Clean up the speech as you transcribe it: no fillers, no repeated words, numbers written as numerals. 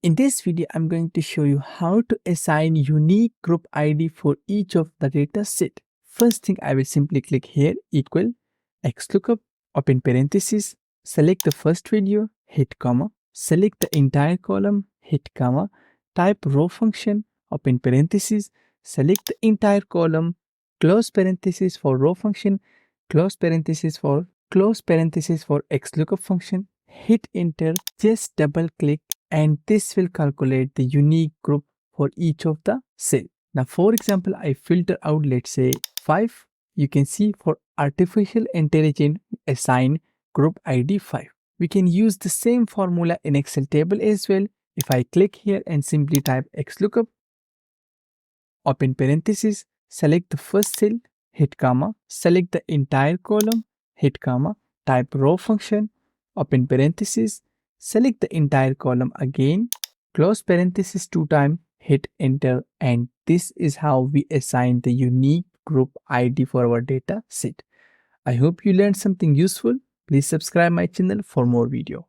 In this video, I'm going to show you how to assign unique group ID for each of the data set. First thing, I will simply click here equal Xlookup, open parenthesis, select the first value, hit comma, select the entire column, hit comma, type row function, open parenthesis, select the entire column, close parenthesis for row function, close parenthesis for Xlookup function, hit enter, just double click, and this will calculate the unique group for each of the cell. Now, for example, I filter out, let's say 5. You can see for artificial intelligence, assign group ID 5. We can use the same formula in Excel table as well. If I click here and simply type Xlookup, open parenthesis, select the first cell, hit comma, select the entire column, hit comma, type row function, open parenthesis, select the entire column again, close parenthesis 2 times, hit enter, and this is how we assign the unique group ID for our data set. I hope you learned something useful. Please subscribe my channel for more video.